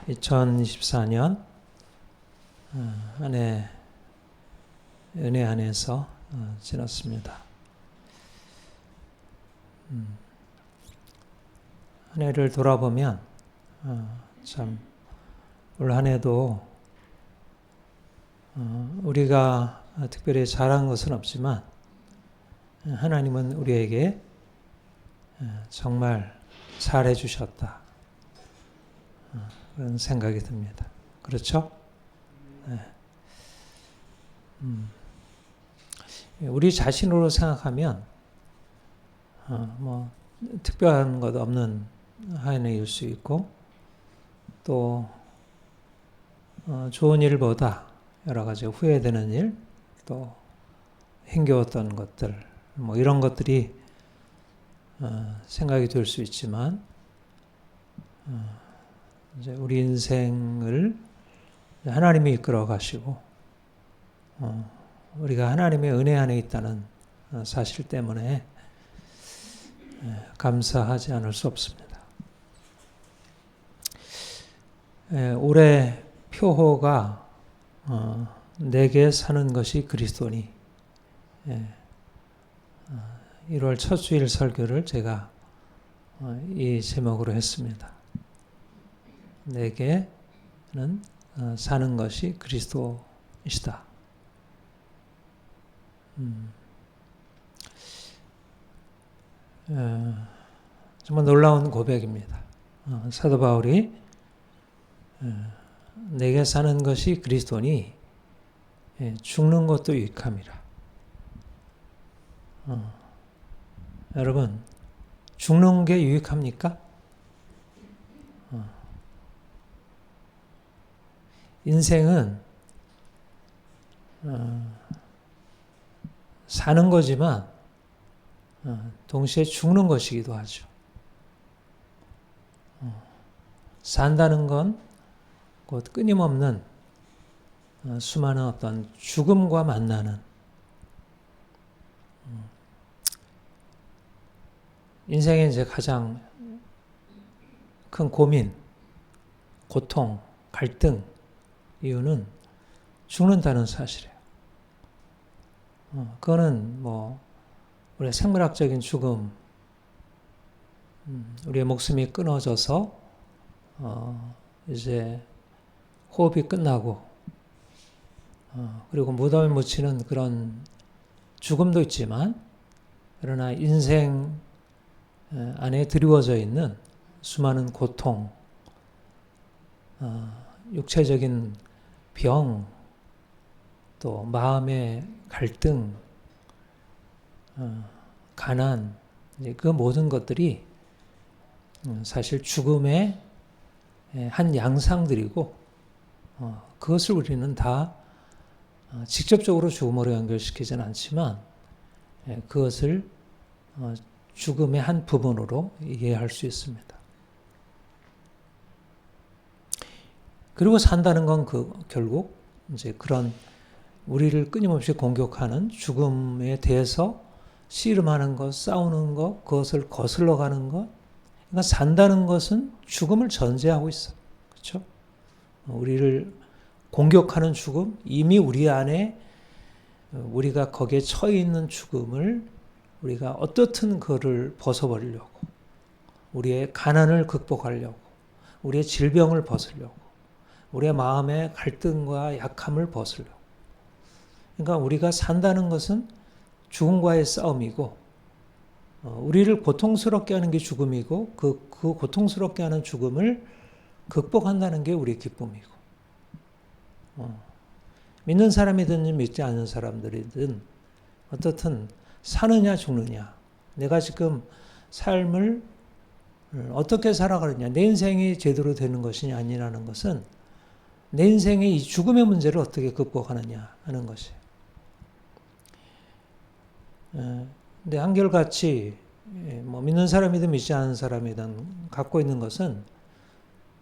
2024년 한 해 은혜 안에서 지났습니다. 한 해를 돌아보면 참 올 한 해도 우리가 특별히 잘한 것은 없지만 하나님은 우리에게 정말 잘해 주셨다. 그런 생각이 듭니다. 그렇죠? 네. 우리 자신으로 생각하면 특별한 것 없는 한 해일 수 있고 또 좋은 일보다 여러 가지 후회되는 일, 또 힘겨웠던 것들, 이런 것들이 생각이 될 수 있지만 이제 우리 인생을 하나님이 이끌어 가시고 우리가 하나님의 은혜 안에 있다는 사실 때문에 감사하지 않을 수 없습니다. 올해 표호가 내게 사는 것이 그리스도니 1월 첫 주일 설교를 제가 이 제목으로 했습니다. 내게는 사는 것이 그리스도이시다. 정말 놀라운 고백입니다. 사도 바울이 내게 사는 것이 그리스도니 죽는 것도 유익함이라. 여러분, 죽는 게 유익합니까? 인생은 사는 거지만 동시에 죽는 것이기도 하죠. 산다는 건 곧 끊임없는 수많은 어떤 죽음과 만나는 인생의 이제 가장 큰 고민, 고통, 갈등 이유는 죽는다는 사실이에요. 그거는 우리의 생물학적인 죽음, 우리의 목숨이 끊어져서 이제 호흡이 끝나고 그리고 무덤에 묻히는 그런 죽음도 있지만 그러나 인생 안에 드리워져 있는 수많은 고통, 육체적인 병, 또 마음의 갈등, 가난, 그 모든 것들이 사실 죽음의 한 양상들이고 그것을 우리는 다 직접적으로 죽음으로 연결시키지는 않지만 그것을 죽음의 한 부분으로 이해할 수 있습니다. 그리고 산다는 건 결국 이제 그런 우리를 끊임없이 공격하는 죽음에 대해서 씨름하는 것, 싸우는 것, 그것을 거슬러 가는 것. 그러니까 산다는 것은 죽음을 전제하고 있어요. 그렇죠? 우리를 공격하는 죽음, 이미 우리 안에 우리가 거기에 처해 있는 죽음을 우리가 어떻든 그거를 벗어버리려고, 우리의 가난을 극복하려고, 우리의 질병을 벗으려고, 우리의 마음의 갈등과 약함을 벗으려고. 그러니까 우리가 산다는 것은 죽음과의 싸움이고, 우리를 고통스럽게 하는 게 죽음이고, 그 고통스럽게 하는 죽음을 극복한다는 게 우리의 기쁨이고, 믿는 사람이든 믿지 않는 사람들이든 어떻든 사느냐 죽느냐, 내가 지금 삶을 어떻게 살아가느냐, 내 인생이 제대로 되는 것이냐 아니라는 것은 내 인생의 이 죽음의 문제를 어떻게 극복하느냐 하는 것이에요. 근데 한결같이 믿는 사람이든 믿지 않는 사람이든 갖고 있는 것은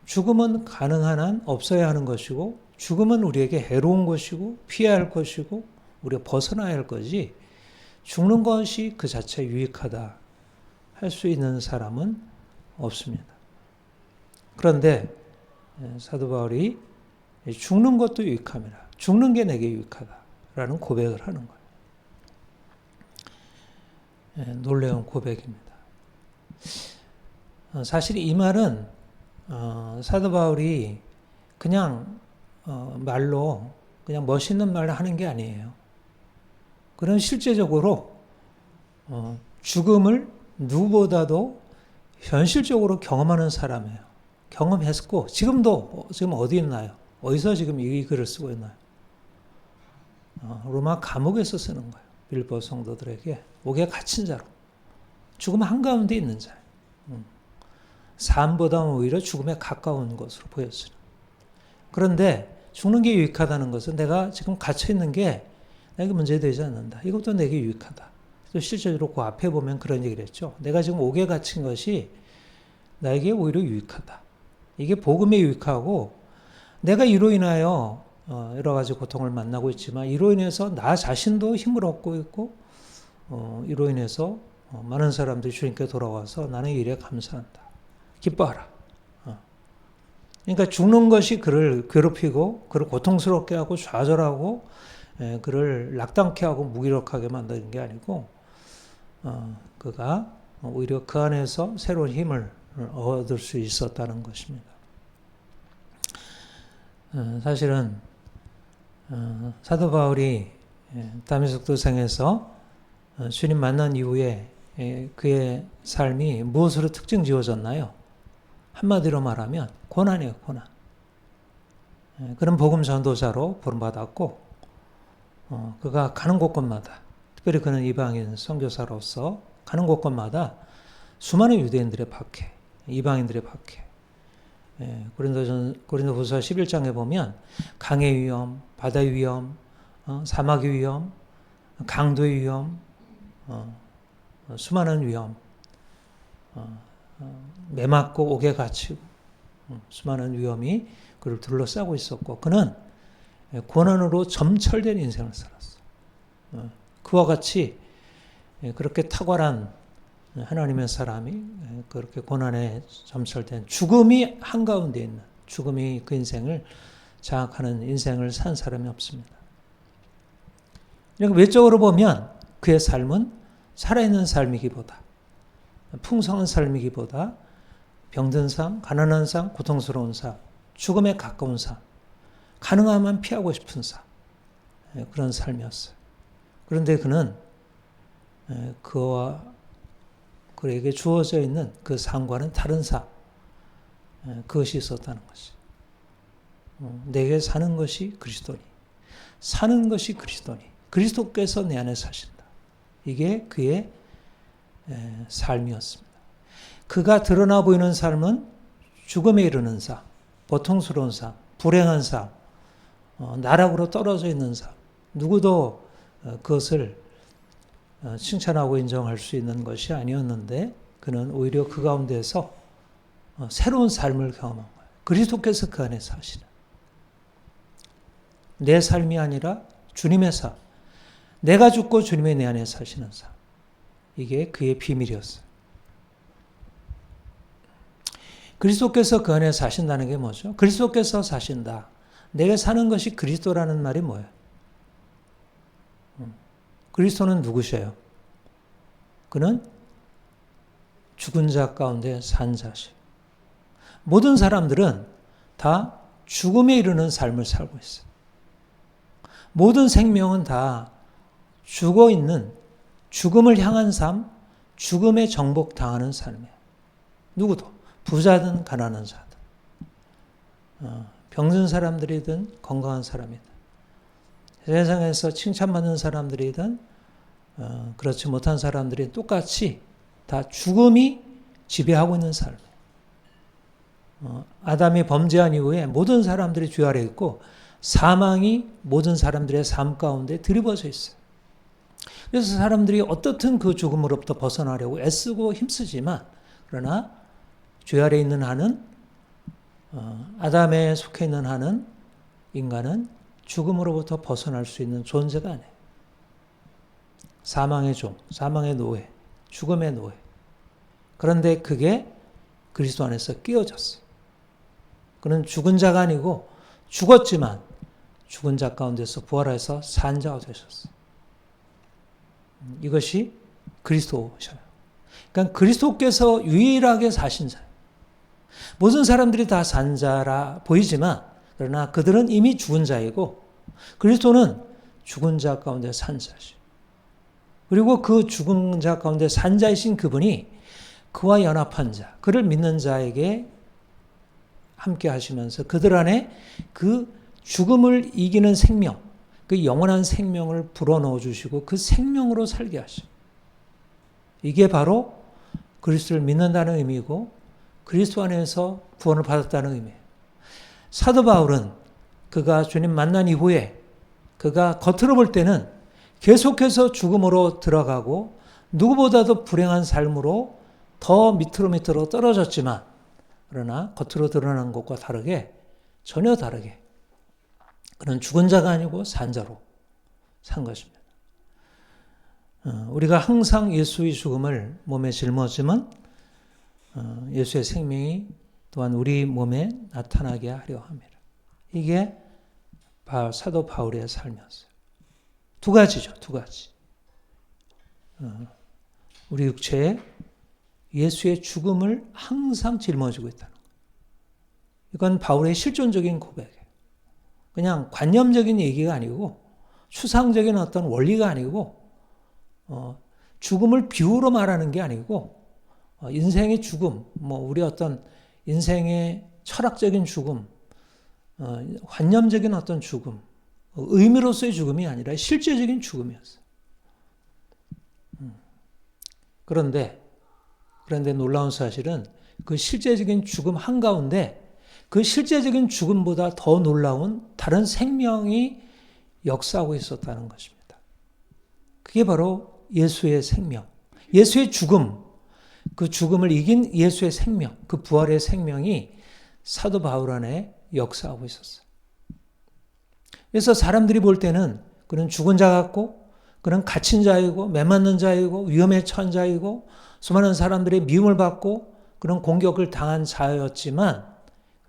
죽음은 가능한 한 없어야 하는 것이고 죽음은 우리에게 해로운 것이고 피해야 할 것이고 우리가 벗어나야 할 거지 죽는 것이 그 자체 유익하다 할 수 있는 사람은 없습니다. 그런데 사도 바울이 죽는 것도 유익함이라. 죽는 게 내게 유익하다라는 고백을 하는 거예요. 놀라운 고백입니다. 사실 이 말은 사도 바울이 그냥 말로 그냥 멋있는 말을 하는 게 아니에요. 그런 실제적으로 죽음을 누구보다도 현실적으로 경험하는 사람이에요. 경험했고 지금 어디 있나요? 어디서 지금 이 글을 쓰고 있나요? 로마 감옥에서 쓰는 거예요. 빌보 성도들에게 옥에 갇힌 자로 죽음 한가운데 있는 자. 삶보다 오히려 죽음에 가까운 것으로 보였어요. 그런데 죽는 게 유익하다는 것은 내가 지금 갇혀 있는 게 내게 문제되지 않는다. 이것도 내게 유익하다. 또 실제로 그 앞에 보면 그런 얘기를 했죠. 내가 지금 옥에 갇힌 것이 나에게 오히려 유익하다. 이게 복음에 유익하고 내가 이로 인하여 여러 가지 고통을 만나고 있지만 이로 인해서 나 자신도 힘을 얻고 있고 이로 인해서 많은 사람들이 주님께 돌아와서 나는 이 일에 감사한다. 기뻐하라. 그러니까 죽는 것이 그를 괴롭히고 그를 고통스럽게 하고 좌절하고 그를 낙담케 하고 무기력하게 만드는 게 아니고 그가 오히려 그 안에서 새로운 힘을 얻을 수 있었다는 것입니다. 사실은 사도 바울이 다메섹 도상에서 주님 만난 이후에 그의 삶이 무엇으로 특징 지어졌나요? 한마디로 말하면 고난이에요, 고난. 그런 복음 전도자로 부름받았고 그가 가는 곳곳마다 특별히 그는 이방인 선교사로서 가는 곳곳마다 수많은 유대인들의 박해, 이방인들의 박해. 고린도후서 11장에 보면 강의 위험, 바다의 위험, 사막의 위험, 강도의 위험, 수많은 위험, 매맞고 옥에 갇히고 수많은 위험이 그를 둘러싸고 있었고 그는 고난으로 점철된 인생을 살았어. 그와 같이 그렇게 탁월한 하나님의 사람이 그렇게 고난에 점철된 죽음이 한가운데 있는 죽음이 그 인생을 장악하는 인생을 산 사람이 없습니다. 그러니까 외적으로 보면 그의 삶은 살아있는 삶이기보다 풍성한 삶이기보다 병든 삶, 가난한 삶, 고통스러운 삶, 죽음에 가까운 삶, 가능하면 피하고 싶은 삶, 그런 삶이었어요. 그런데 그는 그에게 주어져 있는 그 삶과는 다른 삶, 그것이 있었다는 것이. 내게 사는 것이 그리스도니, 사는 것이 그리스도니, 그리스도께서 내 안에 사신다. 이게 그의 삶이었습니다. 그가 드러나 보이는 삶은 죽음에 이르는 삶, 고통스러운 삶, 불행한 삶, 나락으로 떨어져 있는 삶. 누구도 그것을 칭찬하고 인정할 수 있는 것이 아니었는데 그는 오히려 그 가운데서 새로운 삶을 경험한 거예요. 그리스도께서 그 안에 사시는. 내 삶이 아니라 주님의 삶. 내가 죽고 주님의 내 안에 사시는 삶. 이게 그의 비밀이었어요. 그리스도께서 그 안에 사신다는 게 뭐죠? 그리스도께서 사신다. 내가 사는 것이 그리스도라는 말이 뭐예요? 그리스도는 누구셔요? 그는 죽은 자 가운데 산 자시. 모든 사람들은 다 죽음에 이르는 삶을 살고 있어요. 모든 생명은 다 죽어 있는 죽음을 향한 삶, 죽음에 정복당하는 삶이에요. 누구도 부자든 가난한 자든 병든 사람들이든 건강한 사람이든 세상에서 칭찬받는 사람들이든 그렇지 못한 사람들이 똑같이 다 죽음이 지배하고 있는 삶. 아담이 범죄한 이후에 모든 사람들이 죄 아래 있고 사망이 모든 사람들의 삶 가운데 드리워져 있어요. 그래서 사람들이 어떻든 그 죽음으로부터 벗어나려고 애쓰고 힘쓰지만 그러나 죄 아래 있는 한은 아담에 속해 있는 한은 인간은 죽음으로부터 벗어날 수 있는 존재가 아니에요. 사망의 종, 사망의 노예, 죽음의 노예. 그런데 그게 그리스도 안에서 끼어졌어요. 그는 죽은 자가 아니고 죽었지만 죽은 자 가운데서 부활해서 산 자가 되셨어요. 이것이 그리스도셔요. 그러니까 그리스도께서 유일하게 사신 자예요. 모든 사람들이 다 산 자라 보이지만 그러나 그들은 이미 죽은 자이고 그리스도는 죽은 자 가운데 산 자시죠. 그리고 그 죽은 자 가운데 산 자이신 그분이 그와 연합한 자, 그를 믿는 자에게 함께 하시면서 그들 안에 그 죽음을 이기는 생명, 그 영원한 생명을 불어넣어 주시고 그 생명으로 살게 하시고 이게 바로 그리스도를 믿는다는 의미고 그리스도 안에서 구원을 받았다는 의미예요. 사도 바울은 그가 주님 만난 이후에 그가 겉으로 볼 때는 계속해서 죽음으로 들어가고 누구보다도 불행한 삶으로 더 밑으로 떨어졌지만 그러나 겉으로 드러난 것과 다르게 전혀 다르게 그는 죽은 자가 아니고 산 자로 산 것입니다. 우리가 항상 예수의 죽음을 몸에 짊어지면 예수의 생명이 또한 우리 몸에 나타나게 하려 합니다. 이게 사도 바울의 삶이었어요. 두 가지죠. 두 가지. 우리 육체에 예수의 죽음을 항상 짊어지고 있다는 거예요. 이건 바울의 실존적인 고백이에요. 그냥 관념적인 얘기가 아니고 추상적인 어떤 원리가 아니고 죽음을 비유로 말하는 게 아니고 인생의 죽음, 우리 어떤 인생의 철학적인 죽음, 관념적인 어떤 죽음, 의미로서의 죽음이 아니라 실제적인 죽음이었어요. 그런데 놀라운 사실은 그 실제적인 죽음 한가운데 그 실제적인 죽음보다 더 놀라운 다른 생명이 역사하고 있었다는 것입니다. 그게 바로 예수의 생명, 예수의 죽음, 그 죽음을 이긴 예수의 생명, 그 부활의 생명이 사도 바울 안에 역사하고 있었어요. 그래서 사람들이 볼 때는 그는 죽은 자 같고 그는 갇힌 자이고 매맞는 자이고 위험에 처한 자이고 수많은 사람들의 미움을 받고 그런 공격을 당한 자였지만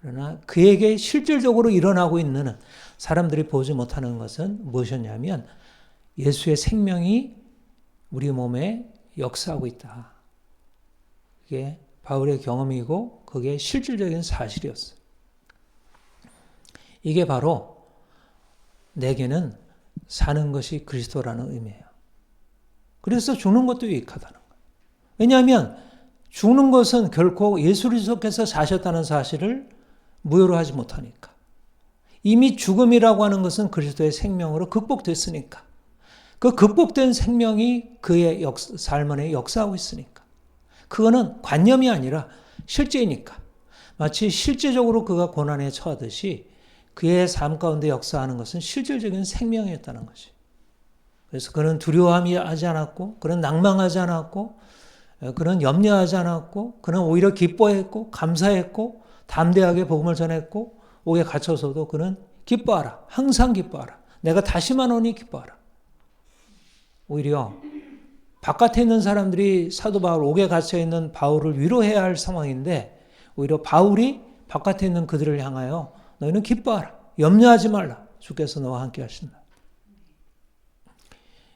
그러나 그에게 실질적으로 일어나고 있는 사람들이 보지 못하는 것은 무엇이었냐면 예수의 생명이 우리 몸에 역사하고 있다. 그게 바울의 경험이고 그게 실질적인 사실이었어요. 이게 바로 내게는 사는 것이 그리스도라는 의미예요. 그래서 죽는 것도 유익하다는 거예요. 왜냐하면 죽는 것은 결코 예수 그리스도께서 사셨다는 사실을 무효로 하지 못하니까. 이미 죽음이라고 하는 것은 그리스도의 생명으로 극복됐으니까. 그 극복된 생명이 그의 삶 안에 역사하고 있으니까. 그거는 관념이 아니라 실제이니까. 마치 실제적으로 그가 고난에 처하듯이 그의 삶 가운데 역사하는 것은 실질적인 생명이었다는 것이. 그래서 그는 두려워하지 않았고, 그는 낭망하지 않았고, 그는 염려하지 않았고, 그는 오히려 기뻐했고, 감사했고, 담대하게 복음을 전했고, 옥에 갇혀서도 그는 기뻐하라. 항상 기뻐하라. 내가 다시만 오니 기뻐하라. 오히려 바깥에 있는 사람들이 사도 바울, 옥에 갇혀있는 바울을 위로해야 할 상황인데 오히려 바울이 바깥에 있는 그들을 향하여 너희는 기뻐하라. 염려하지 말라. 주께서 너와 함께 하신다.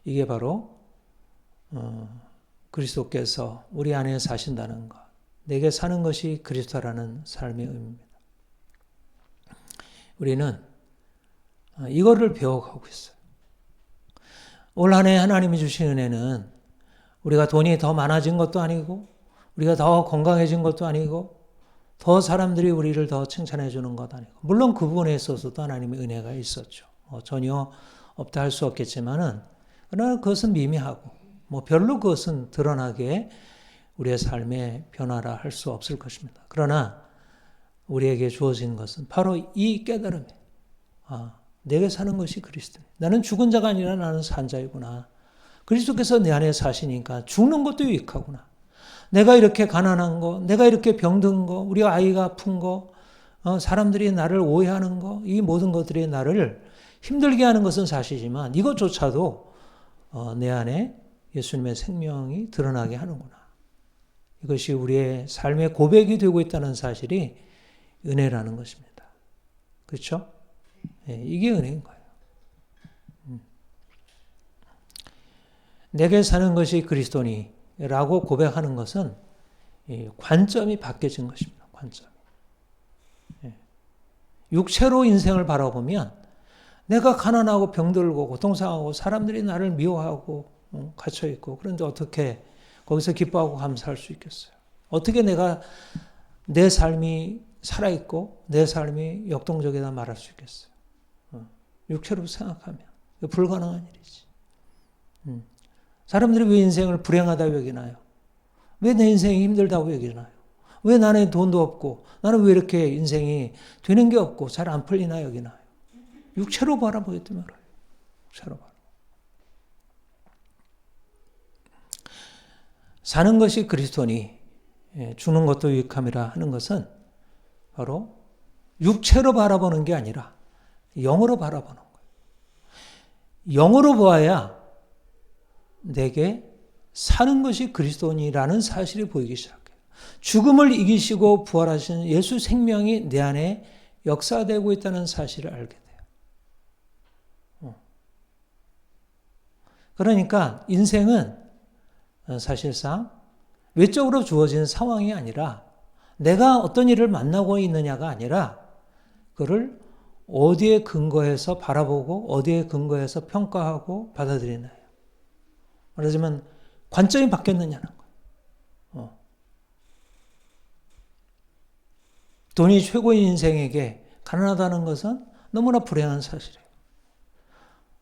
이게 바로 그리스도께서 우리 안에 사신다는 것. 내게 사는 것이 그리스도라는 삶의 의미입니다. 우리는 이거를 배워가고 있어요. 올 한 해 하나님이 주신 은혜는 우리가 돈이 더 많아진 것도 아니고 우리가 더 건강해진 것도 아니고 더 사람들이 우리를 더 칭찬해 주는 것도 아니고 물론 그 부분에 있어서도 하나님의 은혜가 있었죠. 전혀 없다 할 수 없겠지만은 그러나 그것은 미미하고 별로 그것은 드러나게 우리의 삶의 변화라 할 수 없을 것입니다. 그러나 우리에게 주어진 것은 바로 이 깨달음이에요. 내게 사는 것이 그리스도예요. 나는 죽은 자가 아니라 나는 산 자이구나. 그리스도께서 내 안에 사시니까 죽는 것도 유익하구나. 내가 이렇게 가난한 거, 내가 이렇게 병든 거, 우리 아이가 아픈 거, 사람들이 나를 오해하는 거, 이 모든 것들이 나를 힘들게 하는 것은 사실이지만 이것조차도 내 안에 예수님의 생명이 드러나게 하는구나. 이것이 우리의 삶의 고백이 되고 있다는 사실이 은혜라는 것입니다. 그렇죠? 예, 이게 은혜인 거예요. 내게 사는 것이 그리스도니라고 고백하는 것은 관점이 바뀌어진 것입니다. 관점이. 예. 육체로 인생을 바라보면 내가 가난하고 병들고 고통상하고 사람들이 나를 미워하고 갇혀있고 그런데 어떻게 거기서 기뻐하고 감사할 수 있겠어요? 어떻게 내가 내 삶이 살아있고 내 삶이 역동적이다 말할 수 있겠어요? 육체로 생각하면 불가능한 일이지. 사람들이 왜 인생을 불행하다고 여기나요? 왜 내 인생이 힘들다고 여기나요? 왜 나는 돈도 없고 나는 왜 이렇게 인생이 되는 게 없고 잘 안 풀리나 여기나요? 육체로 바라보기 때문에 그래요. 육체로 바라보고. 사는 것이 그리스도니 주는 것도 유익함이라 하는 것은 바로 육체로 바라보는 게 아니라 영으로 바라보는 거예요. 영으로 보아야 내게 사는 것이 그리스도니라는 사실이 보이기 시작해요. 죽음을 이기시고 부활하신 예수 생명이 내 안에 역사되고 있다는 사실을 알게 돼요. 그러니까 인생은 사실상 외적으로 주어진 상황이 아니라 내가 어떤 일을 만나고 있느냐가 아니라 그를 어디에 근거해서 바라보고 어디에 근거해서 평가하고 받아들이나요. 말하자면 관점이 바뀌었느냐는 거예요. 돈이 최고인 인생에게 가난하다는 것은 너무나 불행한 사실이에요.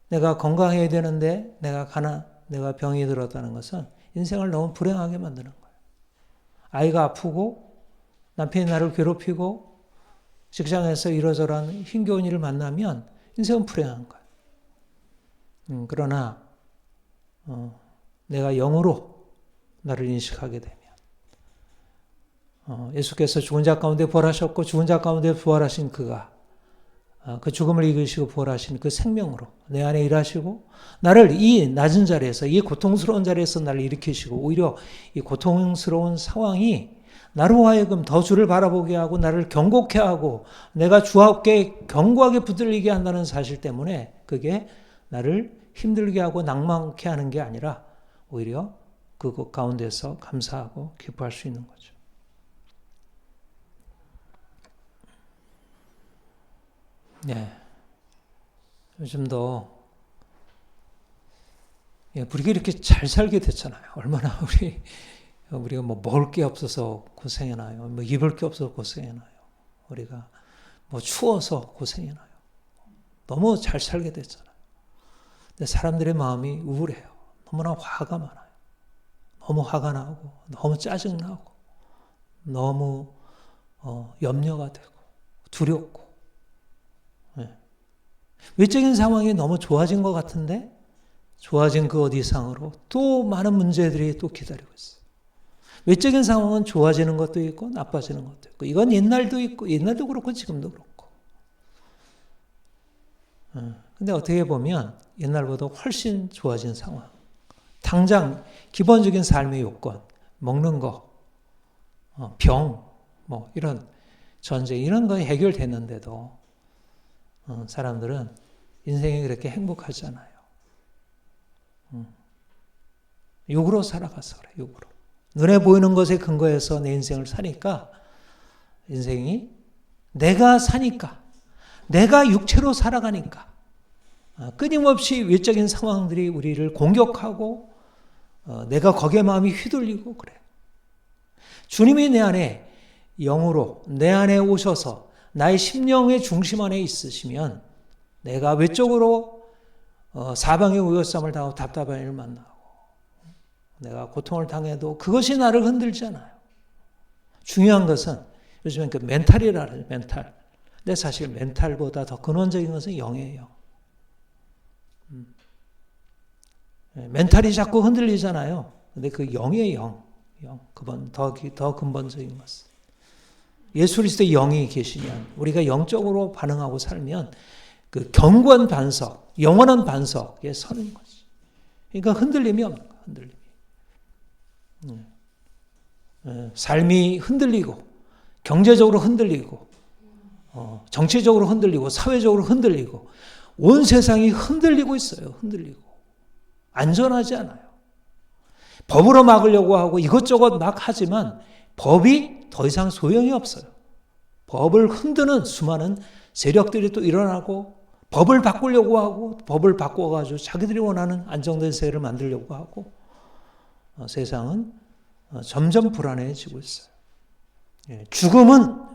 내가 건강해야 되는데 내가 병이 들었다는 것은 인생을 너무 불행하게 만드는 거예요. 아이가 아프고 남편이 나를 괴롭히고 직장에서 이러저러한 힘겨운 일을 만나면 인생은 불행한 거예요. 그러나 내가 영으로 나를 인식하게 되면 예수께서 죽은 자 가운데 부활하셨고 죽은 자 가운데 부활하신 그가 그 죽음을 이기시고 부활하신 그 생명으로 내 안에 일하시고 나를 이 낮은 자리에서 이 고통스러운 자리에서 나를 일으키시고 오히려 이 고통스러운 상황이 나로 하여금 더 주를 바라보게 하고 나를 경고케 하고 내가 주 앞에 견고하게 붙들리게 한다는 사실 때문에 그게 나를 힘들게 하고 낭망케 하는 게 아니라 오히려 그것 가운데서 감사하고 기뻐할 수 있는 거죠. 네. 요즘도 우리가 이렇게 잘 살게 됐잖아요. 얼마나 우리가 뭐 먹을 게 없어서 고생해나요? 뭐 입을 게 없어서 고생해나요? 우리가 뭐 추워서 고생해나요? 너무 잘 살게 됐잖아요. 근데 사람들의 마음이 우울해요. 너무나 화가 많아요. 너무 화가 나고, 너무 짜증나고, 너무 염려가 되고, 두렵고. 네. 외적인 상황이 너무 좋아진 것 같은데 좋아진 그 어디 이상으로 또 많은 문제들이 또 기다리고 있어요. 외적인 상황은 좋아지는 것도 있고 나빠지는 것도 있고 이건 옛날도 있고 옛날도 그렇고 지금도 그렇고 근데 어떻게 보면 옛날보다 훨씬 좋아진 상황 당장 기본적인 삶의 요건 먹는 거 병 뭐 이런 전쟁 이런 거 해결됐는데도 사람들은 인생이 그렇게 행복하지 않아요. 욕으로 살아가서 그래, 욕으로. 눈에 보이는 것에 근거해서 내 인생을 사니까 인생이 내가 사니까 내가 육체로 살아가니까 끊임없이 외적인 상황들이 우리를 공격하고 내가 거기에 마음이 휘둘리고 그래. 주님이 내 안에 영으로 내 안에 오셔서 나의 심령의 중심 안에 있으시면 내가 외적으로 사방의 우여쌈을 당하고 답답한 일을 만나고 내가 고통을 당해도 그것이 나를 흔들지 않아요. 중요한 것은 요즘엔 그 멘탈이라 그래요. 멘탈. 근데 사실 멘탈보다 더 근원적인 것은 영이에요. 멘탈이 자꾸 흔들리잖아요. 근데 그 영의 영. 그건 더 근본적인 것은. 예수 그리스도의 영이 계시면 우리가 영적으로 반응하고 살면 그 견고한 반석, 영원한 반석에 서는 거지. 그러니까 흔들림이 없는 거야. 흔들림이. 삶이 흔들리고 경제적으로 흔들리고 정치적으로 흔들리고 사회적으로 흔들리고 온 세상이 흔들리고 있어요. 흔들리고. 안전하지 않아요. 법으로 막으려고 하고 이것저것 막 하지만 법이 더 이상 소용이 없어요. 법을 흔드는 수많은 세력들이 또 일어나고 법을 바꾸려고 하고 법을 바꿔가지고 자기들이 원하는 안정된 세계를 만들려고 하고 세상은 점점 불안해지고 있어요. 죽음은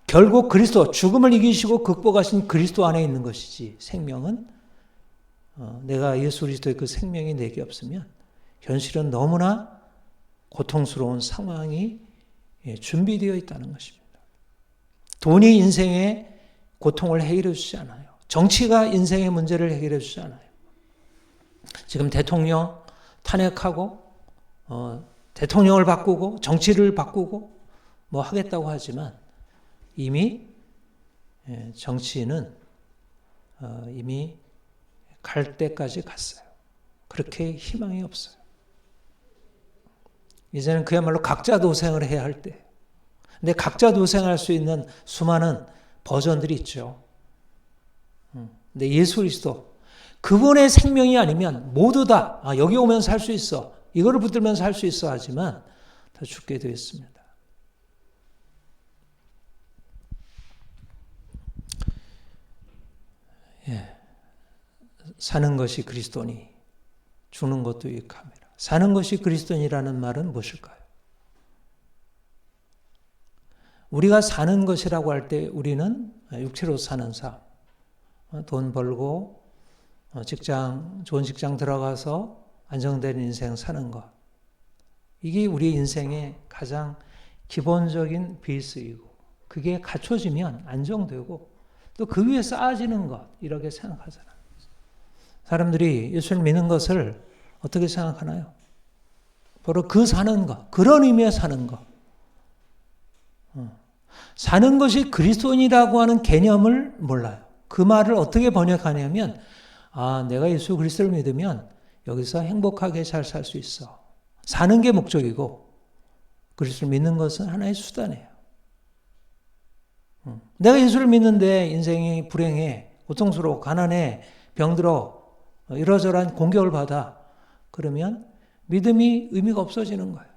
결국 그리스도, 죽음을 이기시고 극복하신 그리스도 안에 있는 것이지 생명은 내가 예수 그리스도의 그 생명이 내게 없으면 현실은 너무나 고통스러운 상황이 준비되어 있다는 것입니다. 돈이 인생의 고통을 해결해 주지 않아요. 정치가 인생의 문제를 해결해 주지 않아요. 지금 대통령 탄핵하고 대통령을 바꾸고 정치를 바꾸고 뭐 하겠다고 하지만 이미 정치인은 이미 갈 때까지 갔어요. 그렇게 희망이 없어요. 이제는 그야말로 각자 도생을 해야 할 때. 근데 각자 도생할 수 있는 수많은 버전들이 있죠. 근데 예수 그리스도 그분의 생명이 아니면 모두 다 여기 오면 살 수 있어. 이거를 붙들면 살 수 있어 하지만 다 죽게 되어 있습니다. 사는 것이 그리스도니 죽는 것도 유익함이라. 사는 것이 그리스도니라는 말은 무엇일까요? 우리가 사는 것이라고 할 때 우리는 육체로 사는 삶, 돈 벌고 좋은 직장 들어가서 안정된 인생 사는 것. 이게 우리 인생의 가장 기본적인 베이스이고 그게 갖춰지면 안정되고 또 그 위에 쌓아지는 것 이렇게 생각하잖아요. 사람들이 예수를 믿는 것을 어떻게 생각하나요? 바로 그 사는 것, 그런 의미의 사는 것. 사는 것이 그리스도인이라고 하는 개념을 몰라요. 그 말을 어떻게 번역하냐면 내가 예수 그리스도를 믿으면 여기서 행복하게 잘 살 수 있어. 사는 게 목적이고 그리스도를 믿는 것은 하나의 수단이에요. 내가 예수를 믿는데 인생이 불행해, 고통스러워, 가난해, 병들어, 이러저러한 공격을 받아. 그러면 믿음이 의미가 없어지는 거예요.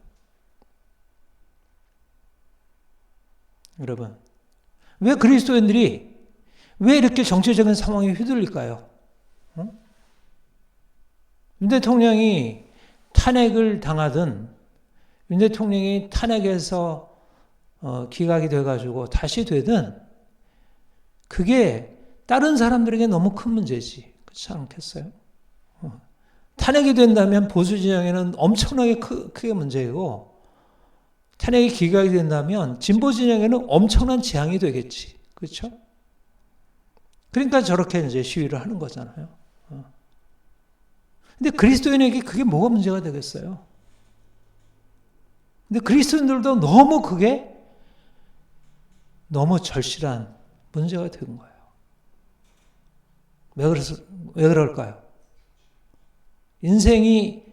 여러분, 왜 그리스도인들이 왜 이렇게 정치적인 상황에 휘둘릴까요? 윤 대통령이 탄핵을 당하든 윤 대통령이 탄핵에서 기각이 돼가지고 다시 되든 그게 다른 사람들에게 너무 큰 문제지. 그렇지 않겠어요? 탄핵이 된다면 보수 진영에는 엄청나게 크게 문제이고 탄핵이 기각이 된다면 진보 진영에는 엄청난 재앙이 되겠지. 그렇죠? 그러니까 저렇게 이제 시위를 하는 거잖아요. 근데 그리스도인에게 그게 뭐가 문제가 되겠어요? 근데 그리스도인들도 너무 그게 너무 절실한 문제가 된 거예요. 왜 그럴까요? 인생이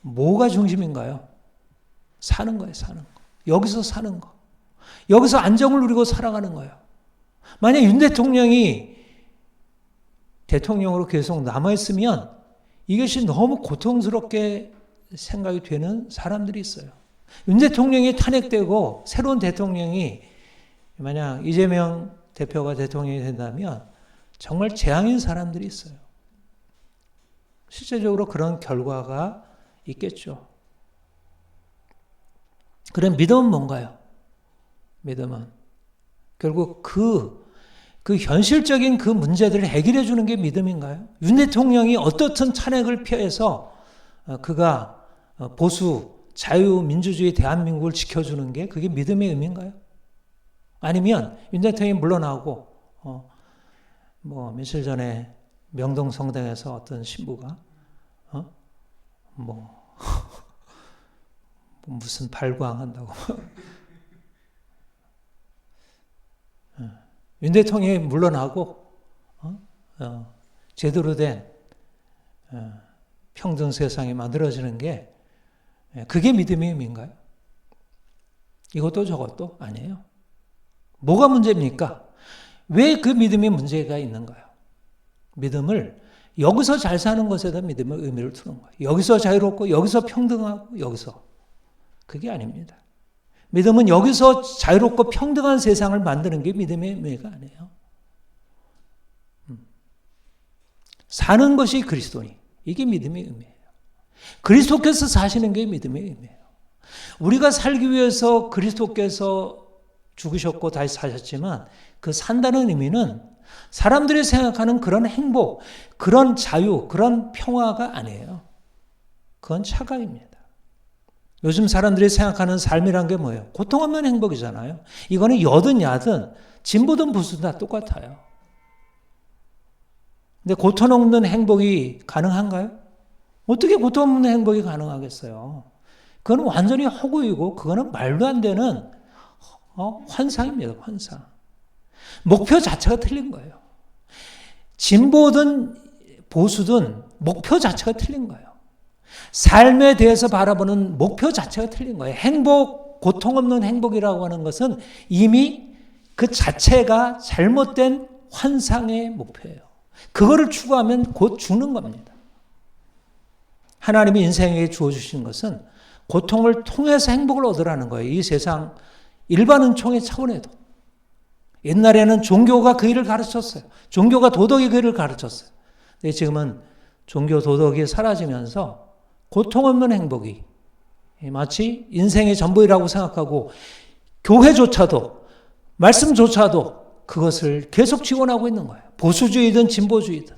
뭐가 중심인가요? 사는 거예요, 사는 거. 여기서 사는 거. 여기서 안정을 누리고 살아가는 거예요. 만약 윤 대통령이 대통령으로 계속 남아있으면 이것이 너무 고통스럽게 생각이 되는 사람들이 있어요. 윤 대통령이 탄핵되고 새로운 대통령이 만약 이재명 대표가 대통령이 된다면 정말 재앙인 사람들이 있어요. 실제적으로 그런 결과가 있겠죠. 그런 믿음은 뭔가요? 믿음은 결국 그 현실적인 그 문제들을 해결해 주는 게 믿음인가요? 윤 대통령이 어떻든 탄핵을 피해서 그가 보수, 자유민주주의 대한민국을 지켜주는 게 그게 믿음의 의미인가요? 아니면 윤 대통령이 물러나고 며칠 전에 명동 성당에서 어떤 신부가 무슨 발광한다고 윤 대통령이 물러나고 제대로 된 평등 세상이 만들어지는 게 그게 믿음의 의미인가요? 이것도 저것도 아니에요. 뭐가 문제입니까? 왜 그 믿음이 문제가 있는가요? 믿음을 여기서 잘 사는 것에다 믿음의 의미를 두는 거예요. 여기서 자유롭고 여기서 평등하고 여기서. 그게 아닙니다. 믿음은 여기서 자유롭고 평등한 세상을 만드는 게 믿음의 의미가 아니에요. 사는 것이 그리스도니. 이게 믿음의 의미예요. 그리스도께서 사시는 게 믿음의 의미예요. 우리가 살기 위해서 그리스도께서 죽으셨고 다시 사셨지만 그 산다는 의미는 사람들이 생각하는 그런 행복, 그런 자유, 그런 평화가 아니에요. 그건 착각입니다. 요즘 사람들이 생각하는 삶이란 게 뭐예요? 고통 없는 행복이잖아요. 이거는 여든 야든 진보든 보수든 다 똑같아요. 근데 고통 없는 행복이 가능한가요? 어떻게 고통 없는 행복이 가능하겠어요? 그건 완전히 허구이고 그거는 말도 안 되는 환상입니다. 환상. 목표 자체가 틀린 거예요. 진보든 보수든 목표 자체가 틀린 거예요. 삶에 대해서 바라보는 목표 자체가 틀린 거예요. 행복, 고통 없는 행복이라고 하는 것은 이미 그 자체가 잘못된 환상의 목표예요. 그거를 추구하면 곧 죽는 겁니다. 하나님이 인생에게 주어주신 것은 고통을 통해서 행복을 얻으라는 거예요. 이 세상 일반 은총의 차원에도. 옛날에는 종교가 그 일을 가르쳤어요. 종교가 도덕이 그 일을 가르쳤어요. 근데 지금은 종교 도덕이 사라지면서 고통 없는 행복이 마치 인생의 전부이라고 생각하고 교회조차도 말씀조차도 그것을 계속 지원하고 있는 거예요. 보수주의든 진보주의든.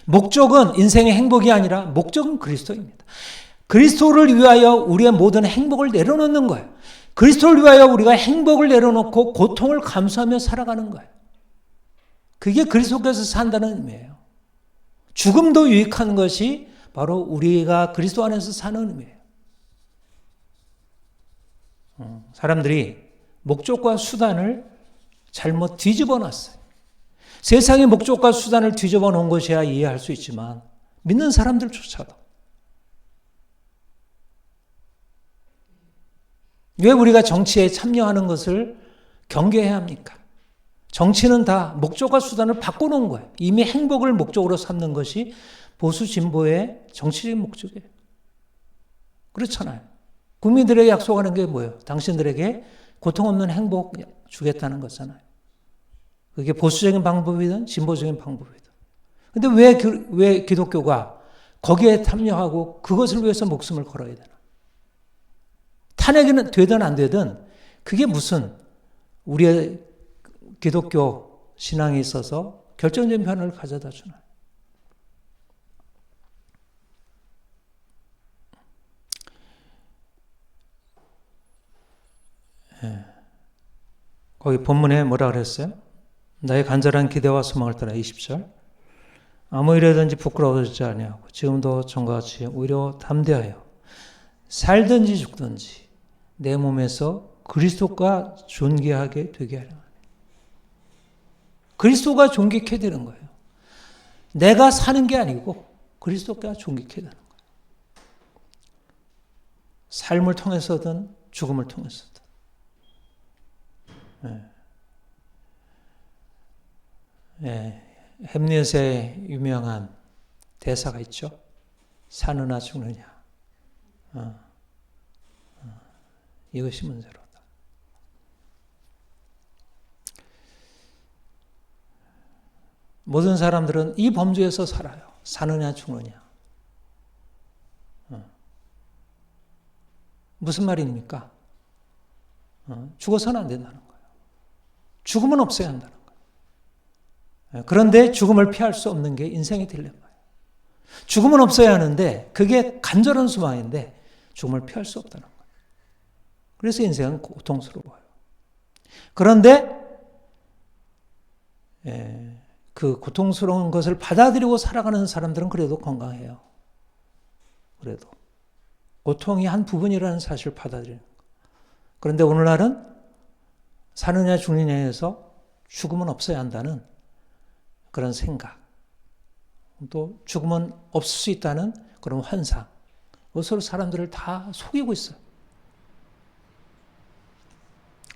목적은 인생의 행복이 아니라 목적은 그리스도입니다. 그리스도를 위하여 우리의 모든 행복을 내려놓는 거예요. 그리스도를 위하여 우리가 행복을 내려놓고 고통을 감수하며 살아가는 거예요. 그게 그리스도께서 산다는 의미예요. 죽음도 유익한 것이 바로 우리가 그리스도 안에서 사는 의미예요. 사람들이 목적과 수단을 잘못 뒤집어 놨어요. 세상의 목적과 수단을 뒤집어 놓은 것이야 이해할 수 있지만 믿는 사람들조차도 왜 우리가 정치에 참여하는 것을 경계해야 합니까? 정치는 다 목적과 수단을 바꿔놓은 거예요. 이미 행복을 목적으로 삼는 것이 보수 진보의 정치적인 목적이에요. 그렇잖아요. 국민들에게 약속하는 게 뭐예요? 당신들에게 고통 없는 행복 주겠다는 거잖아요. 그게 보수적인 방법이든 진보적인 방법이든. 근데 왜 기독교가 거기에 참여하고 그것을 위해서 목숨을 걸어야 되나? 탄핵이 되든 안 되든 그게 무슨 우리의 기독교 신앙에 있어서 결정적인 변화를 가져다 주나요? 거기 본문에 뭐라 그랬어요? 나의 간절한 기대와 소망을 따라 20절. 아무 일에든지 부끄러워지지 아니하고 지금도 전과 같이 오히려 담대하여 살든지 죽든지 내 몸에서 그리스도가 존귀하게 되게 하려. 그리스도가 존귀케 되는 거예요. 내가 사는 게 아니고 그리스도가 존귀케 되는 거예요. 삶을 통해서든 죽음을 통해서든. 햄릿의 유명한 대사가 있죠. 사느냐 죽느냐. 이것이 문제로다. 모든 사람들은 이 범주에서 살아요. 사느냐 죽느냐. 무슨 말입니까? 죽어서는 안 된다는 거예요. 죽음은 없어야 한다는 거예요. 그런데 죽음을 피할 수 없는 게 인생의 딜레마예요. 죽음은 없어야 하는데 그게 간절한 소망인데 죽음을 피할 수 없다는 거예요. 그래서 인생은 고통스러워요. 그런데 그 고통스러운 것을 받아들이고 살아가는 사람들은 그래도 건강해요. 그래도 고통이 한 부분이라는 사실을 받아들이는 거예요. 그런데 오늘날은 사느냐 죽느냐에서 죽음은 없어야 한다는 그런 생각, 또 죽음은 없을 수 있다는 그런 환상, 그것으로 사람들을 다 속이고 있어요.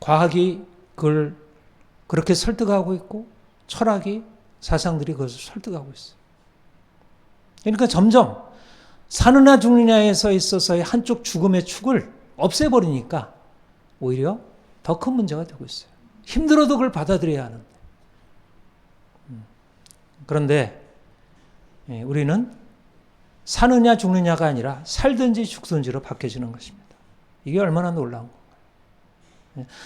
과학이 그걸 그렇게 설득하고 있고 철학이 사상들이 그것을 설득하고 있어요. 그러니까 점점 사느냐 죽느냐에서 있어서의 한쪽 죽음의 축을 없애버리니까 오히려 더 큰 문제가 되고 있어요. 힘들어도 그걸 받아들여야 하는데. 그런데 우리는 사느냐 죽느냐가 아니라 살든지 죽든지로 바뀌어지는 것입니다. 이게 얼마나 놀라운 건가요?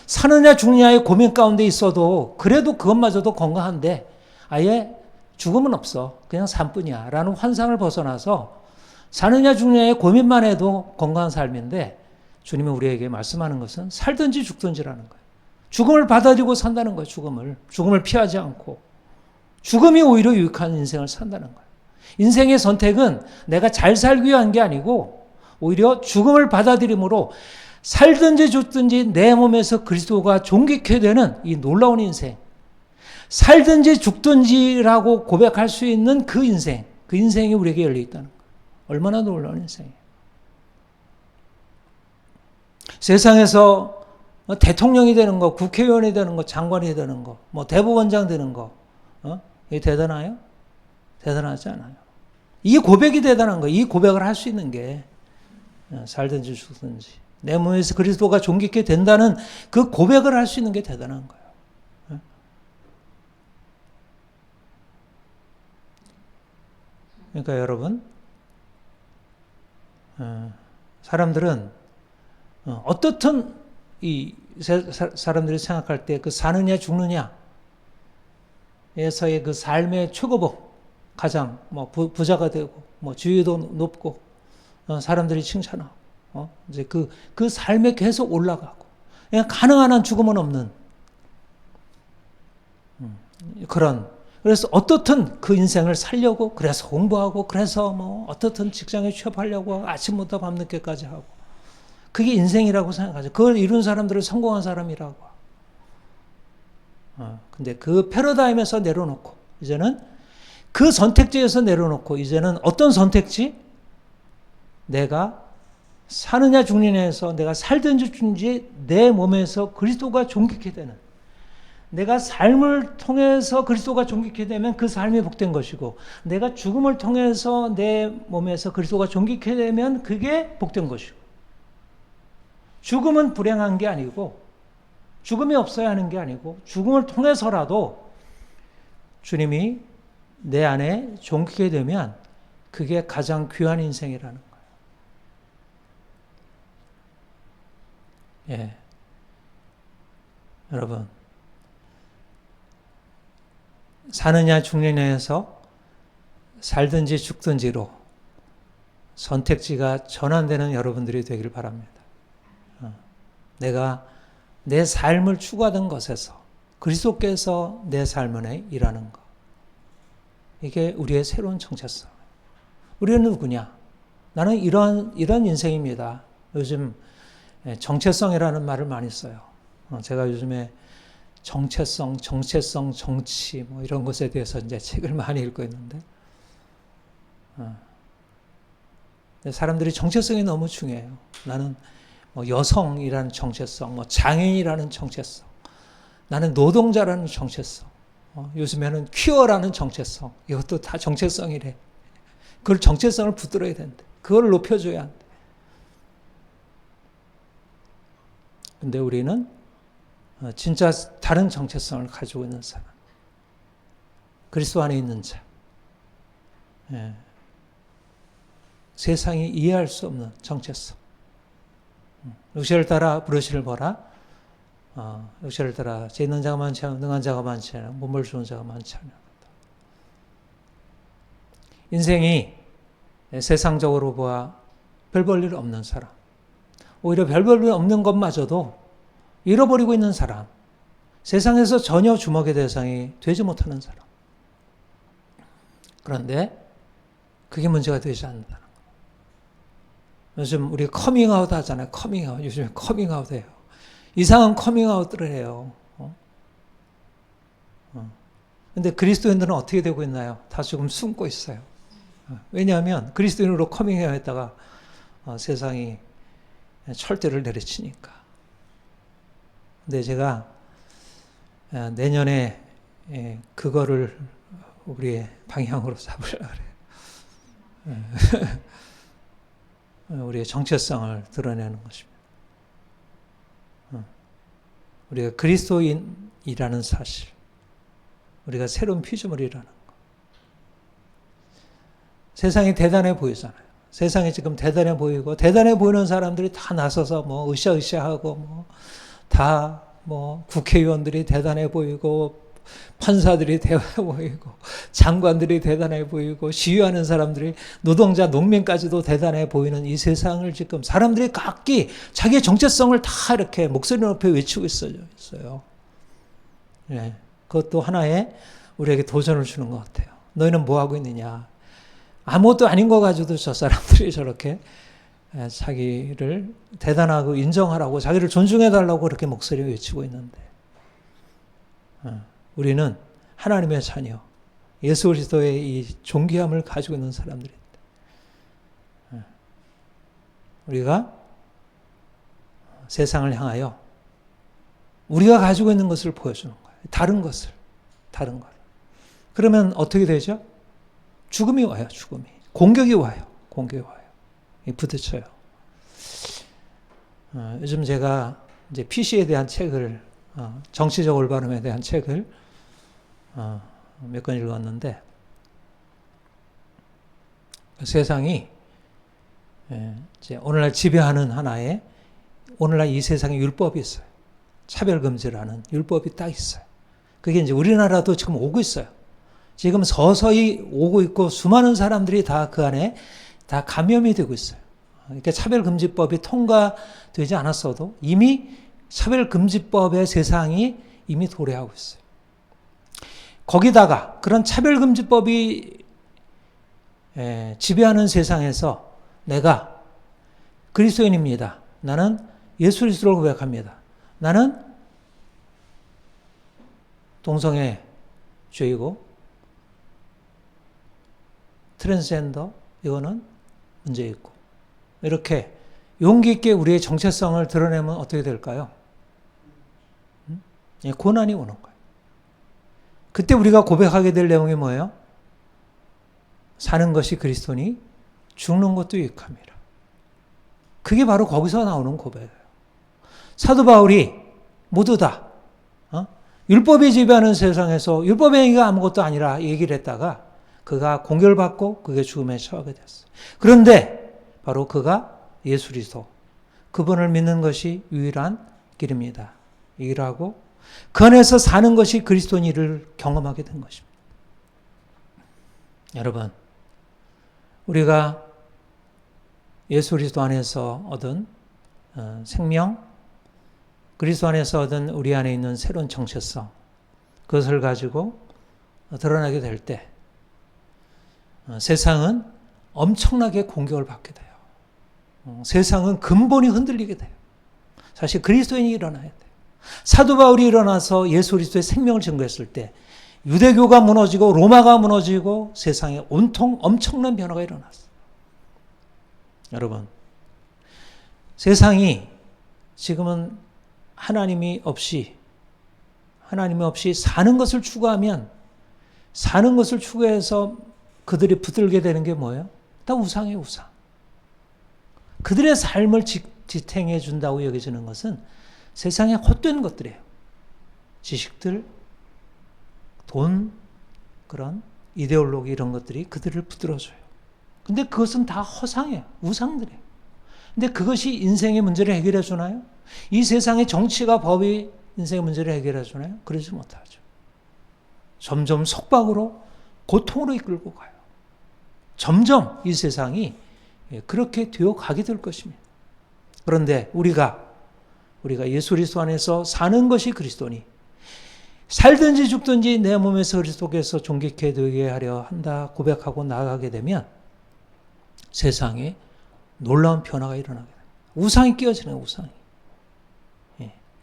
사느냐 죽느냐의 고민 가운데 있어도 그래도 그것마저도 건강한데 아예 죽음은 없어. 그냥 삶뿐이야. 라는 환상을 벗어나서 사느냐 죽느냐의 고민만 해도 건강한 삶인데 주님이 우리에게 말씀하는 것은 살든지 죽든지라는 거예요. 죽음을 받아들이고 산다는 거예요. 죽음을 피하지 않고. 죽음이 오히려 유익한 인생을 산다는 거예요. 인생의 선택은 내가 잘 살기 위한 게 아니고 오히려 죽음을 받아들임으로 살든지 죽든지 내 몸에서 그리스도가 존귀케 되는 이 놀라운 인생. 살든지 죽든지라고 고백할 수 있는 그 인생이 우리에게 열려 있다는 거예요. 얼마나 놀라운 인생이에요. 세상에서 대통령이 되는 거, 국회의원이 되는 거, 장관이 되는 거, 대법원장 되는 거, 이게 대단해요? 대단하지 않아요. 이 고백이 대단한 거예요. 이 고백을 할 수 있는 게 살든지 죽든지 내 몸에서 그리스도가 존귀케 된다는 그 고백을 할 수 있는 게 대단한 거예요. 그러니까 여러분, 사람들은 어떻든 이 사람들이 생각할 때 그 사느냐 죽느냐에서의 그 삶의 최고봉, 가장 부자가 되고 지위도 높고 사람들이 칭찬하고 이제 그 삶에 계속 올라가고 그냥 가능한 한 죽음은 없는 그래서 어떻든 그 인생을 살려고 그래서 공부하고 그래서 어떻든 직장에 취업하려고 아침부터 밤늦게까지 하고 그게 인생이라고 생각하죠. 그걸 이룬 사람들을 성공한 사람이라고. 근데 그 패러다임에서 내려놓고 이제는 그 선택지에서 내려놓고 이제는 어떤 선택지? 내가 사느냐 죽느냐에서 내가 살든지 죽든지 내 몸에서 그리스도가 존귀케 되는 내가 삶을 통해서 그리스도가 존귀케 되면 그 삶이 복된 것이고 내가 죽음을 통해서 내 몸에서 그리스도가 존귀케 되면 그게 복된 것이고 죽음은 불행한 게 아니고 죽음이 없어야 하는 게 아니고 죽음을 통해서라도 주님이 내 안에 존귀케 되면 그게 가장 귀한 인생이라는 거예요. 예. 여러분 사느냐 죽느냐에서 살든지 죽든지로 선택지가 전환되는 여러분들이 되길 바랍니다. 내가 내 삶을 추구하던 것에서 그리스도께서 내 삶 안에 일하는 것. 이게 우리의 새로운 정체성. 우리는 누구냐? 나는 이런 인생입니다. 요즘 정체성이라는 말을 많이 써요. 제가 요즘에 정체성, 정치 이런 것에 대해서 이제 책을 많이 읽고 있는데 사람들이 정체성이 너무 중요해요. 나는 여성이라는 정체성, 장애인이라는 정체성, 나는 노동자라는 정체성, 요즘에는 퀴어라는 정체성, 이것도 다 정체성이래. 그걸 정체성을 붙들어야 된대. 그걸 높여줘야 한대. 근데 우리는 진짜 다른 정체성을 가지고 있는 사람. 그리스도 안에 있는 자. 예. 세상이 이해할 수 없는 정체성. 육체를 따라 부르시를 보라. 육체를 따라 제 있는 자가 많지 않고 능한 자가 많지 않고 몸을 주는 자가 많지 않고. 인생이 세상적으로 보아 별 볼 일 없는 사람. 오히려 별 볼 일 없는 것마저도 잃어버리고 있는 사람. 세상에서 전혀 주목의 대상이 되지 못하는 사람. 그런데 그게 문제가 되지 않는다는 거예요. 요즘 우리 커밍아웃 하잖아요. 커밍아웃. 요즘에 커밍아웃 해요. 이상한 커밍아웃들을 해요. 근데 그리스도인들은 어떻게 되고 있나요? 다 지금 숨고 있어요. 왜냐하면 그리스도인으로 커밍아웃 했다가 세상이 철대를 내리치니까. 근데 제가 내년에 그거를 우리의 방향으로 잡으려고 그래요. 우리의 정체성을 드러내는 것입니다. 우리가 그리스도인이라는 사실, 우리가 새로운 피조물이라는 것. 세상이 대단해 보이잖아요. 세상이 지금 대단해 보이고, 대단해 보이는 사람들이 다 나서서 뭐 으쌰으쌰하고, 뭐 국회의원들이 대단해 보이고, 판사들이 대단해 보이고, 장관들이 대단해 보이고, 시위하는 사람들이, 노동자, 농민까지도 대단해 보이는 이 세상을 지금 사람들이 각기 자기의 정체성을 다 이렇게 목소리 높여 외치고 있어요. 네. 그것도 하나의 우리에게 도전을 주는 것 같아요. 너희는 뭐 하고 있느냐? 아무것도 아닌 거 가지고도 저 사람들이 저렇게 자기를 대단하고 인정하라고, 자기를 존중해달라고 그렇게 목소리 외치고 있는데, 우리는 하나님의 자녀, 예수 그리스도의 이 존귀함을 가지고 있는 사람들입니다. 우리가 세상을 향하여 우리가 가지고 있는 것을 보여주는 거예요. 다른 걸. 그러면 어떻게 되죠? 죽음이 와요, 죽음이. 공격이 와요. 부딪혀요. 요즘 제가 이제 PC에 대한 책을, 정치적 올바름에 대한 책을 몇 권 읽었는데, 세상이 이제 오늘날 지배하는 하나의, 오늘날 이 세상에 율법이 있어요. 차별금지라는 율법이 딱 있어요. 그게 이제 우리나라도 지금 오고 있어요. 지금 서서히 오고 있고, 수많은 사람들이 다 그 안에 다 감염이 되고 있어요. 그러니까 차별금지법이 통과되지 않았어도 이미 차별금지법의 세상이 이미 도래하고 있어요. 거기다가 그런 차별금지법이 지배하는 세상에서 내가 그리스도인입니다. 나는 예수 그리스도를 고백합니다. 나는 동성애주의고 트랜스젠더, 이거는 문제 있고, 이렇게 용기 있게 우리의 정체성을 드러내면 어떻게 될까요? 고난이 오는 거예요. 그때 우리가 고백하게 될 내용이 뭐예요? 사는 것이 그리스도니 죽는 것도 유익함이라. 그게 바로 거기서 나오는 고백이에요. 사도 바울이 모두 다 율법이 지배하는 세상에서 율법의 행위가 아무것도 아니라 얘기를 했다가 그가 공격을 받고 그게 죽음에 처하게 됐어요. 그런데 바로 그가 예수 그리스도, 그분을 믿는 것이 유일한 길입니다. 이라고 그 안에서 사는 것이 그리스도인을 경험하게 된 것입니다. 여러분, 우리가 예수 그리스도 안에서 얻은 생명, 그리스도 안에서 얻은 우리 안에 있는 새로운 정체성, 그것을 가지고 드러나게 될 때 세상은 엄청나게 공격을 받게 돼요. 세상은 근본이 흔들리게 돼요. 사실 그리스도인이 일어나야 돼요. 사도 바울이 일어나서 예수 그리스도의 생명을 증거했을 때 유대교가 무너지고 로마가 무너지고 세상에 온통 엄청난 변화가 일어났어요. 여러분, 세상이 지금은 하나님이 없이 사는 것을 추구하면, 사는 것을 추구해서 그들이 붙들게 되는 게 뭐예요? 다 우상이에요, 우상. 그들의 삶을 지탱해 준다고 여겨지는 것은 세상에 헛된 것들이에요. 지식들, 돈, 그런 이데올로기 이런 것들이 그들을 붙들어줘요. 근데 그것은 다 허상이에요. 우상들이에요. 근데 그것이 인생의 문제를 해결해 주나요? 이 세상의 정치가 법이 인생의 문제를 해결해 주나요? 그러지 못하죠. 점점 속박으로, 고통으로 이끌고 가요. 점점 이 세상이 그렇게 되어 가게 될 것입니다. 그런데 우리가 예수 그리스도 안에서 사는 것이 그리스도니, 살든지 죽든지 내 몸에서 그리스도께서 존귀케 되게 하려 한다 고백하고 나아가게 되면 세상에 놀라운 변화가 일어나게 됩니다. 우상이 깨어지는 거예요, 우상이.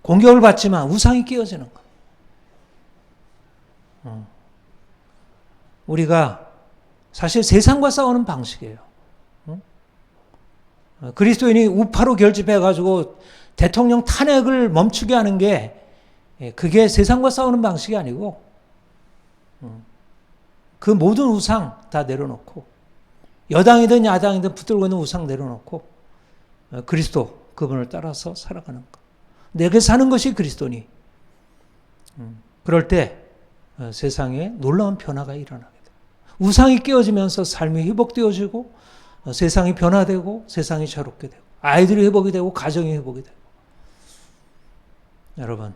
공격을 받지만 우상이 깨어지는 거예요. 우리가 사실 세상과 싸우는 방식이에요. 그리스도인이 우파로 결집해가지고 대통령 탄핵을 멈추게 하는 게 그게 세상과 싸우는 방식이 아니고 그 모든 우상 다 내려놓고 여당이든 야당이든 붙들고 있는 우상 내려놓고 그리스도 그분을 따라서 살아가는 것. 내게 사는 것이 그리스도니. 그럴 때 세상에 놀라운 변화가 일어나게 돼요. 우상이 깨어지면서 삶이 회복되어지고 세상이 변화되고 세상이 자유롭게 되고 아이들이 회복이 되고 가정이 회복이 되고. 여러분,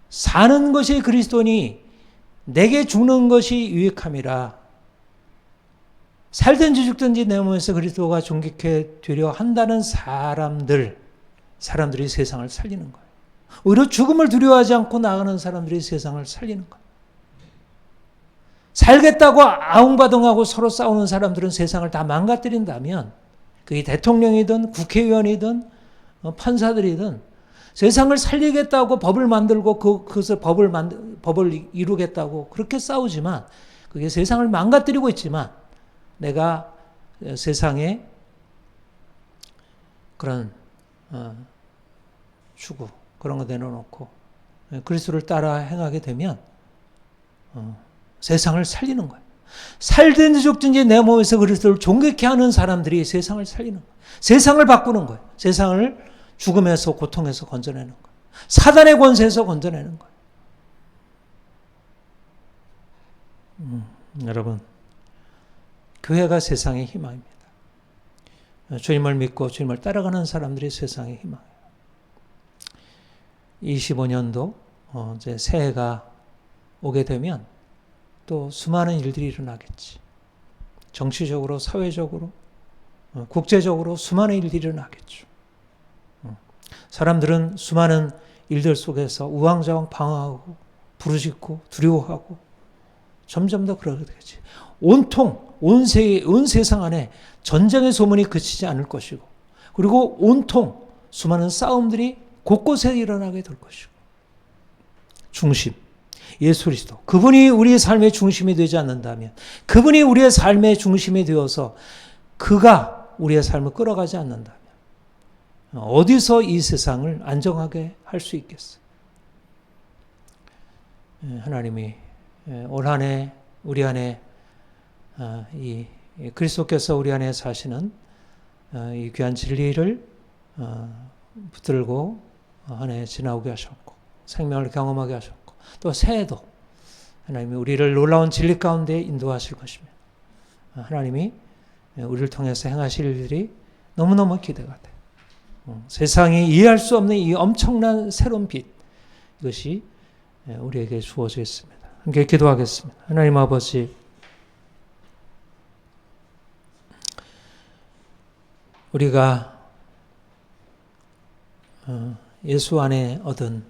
사는 것이 그리스도니 내게 죽는 것이 유익함이라. 살든지 죽든지 내 몸에서 그리스도가 존귀케 되려 한다는 사람들이 세상을 살리는 거예요. 오히려 죽음을 두려워하지 않고 나가는 사람들이 세상을 살리는 거예요. 살겠다고 아웅바둥하고 서로 싸우는 사람들은 세상을 다 망가뜨린다면 그게 대통령이든 국회의원이든 판사들이든 세상을 살리겠다고 법을 만들고 그것을 법을 이루겠다고 그렇게 싸우지만 그게 세상을 망가뜨리고 있지만 내가 세상에 그런 추구 그런 거 내려놓고 그리스도를 따라 행하게 되면 세상을 살리는 거예요. 살든지 죽든지 내 몸에서 그리스도를 존귀케 하는 사람들이 세상을 살리는 거예요. 세상을 바꾸는 거예요. 세상을 죽음에서 고통에서 건져내는 거예요. 사단의 권세에서 건져내는 거예요. 여러분, 교회가 세상의 희망입니다. 주님을 믿고 주님을 따라가는 사람들이 세상의 희망이에요. 25년도 이제 새해가 오게 되면 또 수많은 일들이 일어나겠지. 정치적으로, 사회적으로, 국제적으로 수많은 일들이 일어나겠죠. 사람들은 수많은 일들 속에서 우왕좌왕 방황하고 부르짖고 두려워하고 점점 더 그러게 되겠지. 온통 온 세상 안에 전쟁의 소문이 그치지 않을 것이고 그리고 온통 수많은 싸움들이 곳곳에 일어나게 될 것이고 중심, 예수 그리스도. 그분이 우리의 삶의 중심이 되지 않는다면 그분이 우리의 삶의 중심이 되어서 그가 우리의 삶을 끌어가지 않는다면 어디서 이 세상을 안정하게 할 수 있겠어요? 하나님이 올 한 해 우리 안에 이 그리스도께서 우리 안에 사시는 이 귀한 진리를 붙들고 한 해 지나오게 하셨고 생명을 경험하게 하셨고 또 새해도 하나님이 우리를 놀라운 진리 가운데 인도하실 것입니다. 하나님이 우리를 통해서 행하실 일들이 너무너무 기대가 돼요. 세상이 이해할 수 없는 이 엄청난 새로운 빛 이것이 우리에게 주어져 있습니다. 함께 기도하겠습니다. 하나님 아버지, 우리가 예수 안에 얻은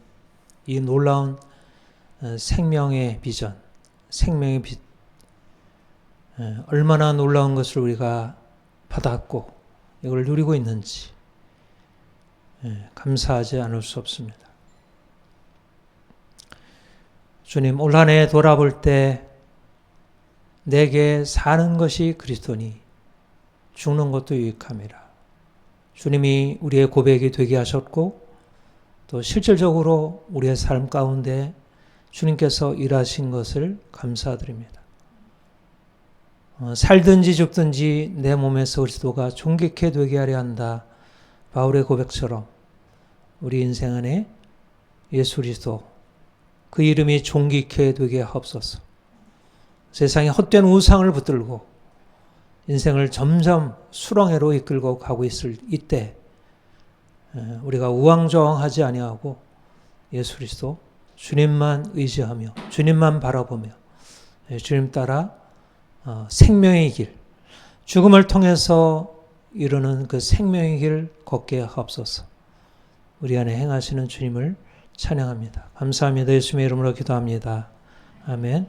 이 놀라운 생명의 비전, 생명의 빛, 얼마나 놀라운 것을 우리가 받았고 이걸 누리고 있는지 감사하지 않을 수 없습니다. 주님, 올 한 해 돌아볼 때 내게 사는 것이 그리스도니 죽는 것도 유익함이라. 주님이 우리의 고백이 되게 하셨고 또 실질적으로 우리의 삶 가운데 주님께서 일하신 것을 감사드립니다. 살든지 죽든지 내 몸에서 그리스도가 존귀케 되게 하려 한다. 바울의 고백처럼 우리 인생 안에 예수 그리스도 그 이름이 존귀케 되게 하옵소서. 세상에 헛된 우상을 붙들고 인생을 점점 수렁에로 이끌고 가고 있을 이때 우리가 우왕좌왕하지 아니하고 예수 그리스도 주님만 의지하며 주님만 바라보며 주님 따라 생명의 길, 죽음을 통해서 이루는 그 생명의 길 걷게 하옵소서. 우리 안에 행하시는 주님을 찬양합니다. 감사합니다. 예수님의 이름으로 기도합니다. 아멘.